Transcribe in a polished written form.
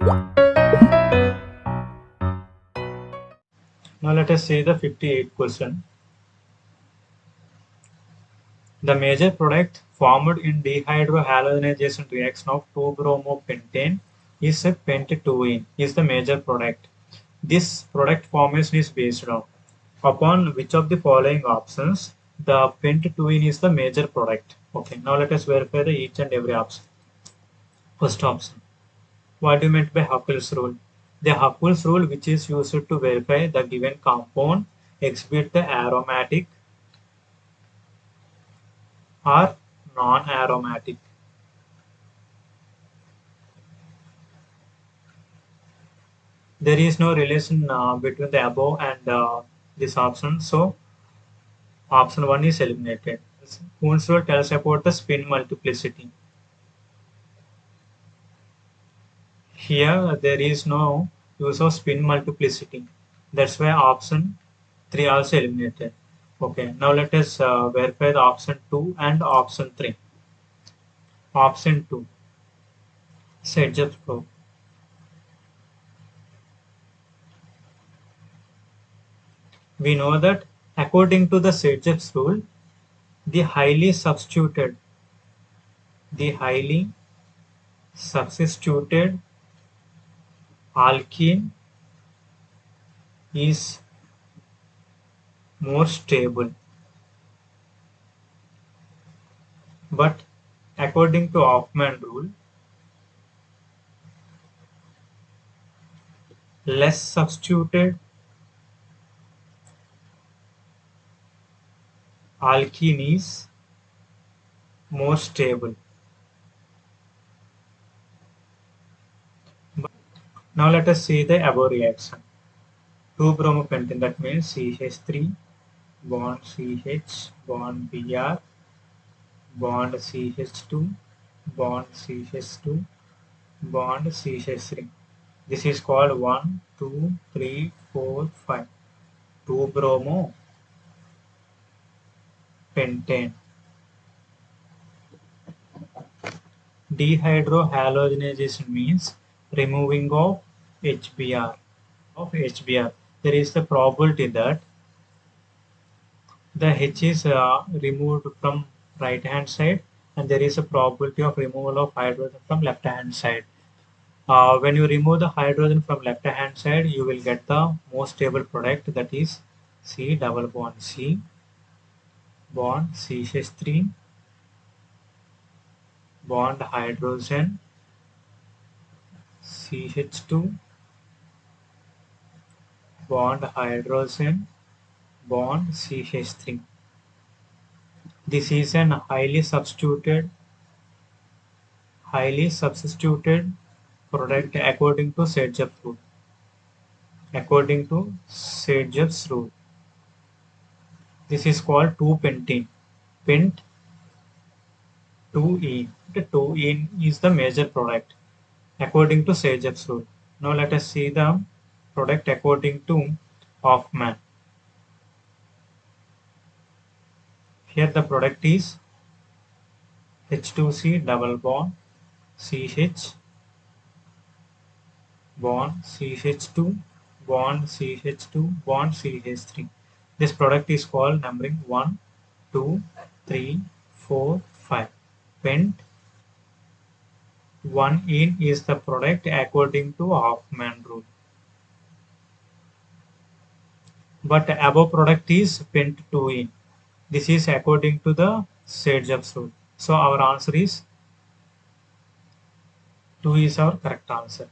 Now let us see the 58th question. The major product formed in dehydrohalogenation reaction of 2-bromopentane is a pent-2-ene is the major product. This product formation is based on upon which of the following options the pent-2-ene is the major product. Okay, now let us verify each and every option. First option. What do you mean by Huckel's rule? The Huckel's rule, which is used to verify the given compound exhibit the aromatic or non-aromatic. There is no relation between the above and this option, so option 1 is eliminated. Kuhn's rule tells about the spin multiplicity. Here there is no use of spin multiplicity. That's why option 3 also eliminated. Okay, now let us verify the option 2 and option 3. Option 2, Sedgwick's flow. We know that according to the Sedgwick's rule, the highly substituted alkene is more stable. But according to Hoffman rule, less substituted alkene is more stable. Now let us see the above reaction. 2-bromopentane, that means CH3 bond CH bond Br bond CH2 bond CH2 bond CH3. This is called 1, 2, 3, 4, 5. 2-bromopentane. Dehydrohalogenation means removing of HBr. There is the probability that the H is removed from right hand side and there is a probability of removal of hydrogen from left hand side. When you remove the hydrogen from left hand side, you will get the most stable product, that is C double bond C bond CH3 bond hydrogen CH2 bond hydrogen bond CH3. This is an highly substituted product according to Sedgwick's rule. According to Sedgwick's rule, this is called 2-pentene. Pent 2-ene. The 2-ene is the major product according to Sedgwick's rule. Now let us see the product according to Hoffman. Here the product is H2C double bond CH bond CH2 bond CH2 bond CH3. This product is called numbering 1, 2, 3, 4, 5. Pent 1-ene is the product according to Hoffman rule. But above product is pent 2-ene. This is according to the Sedgwick's rule. So our answer is 2 is our correct answer.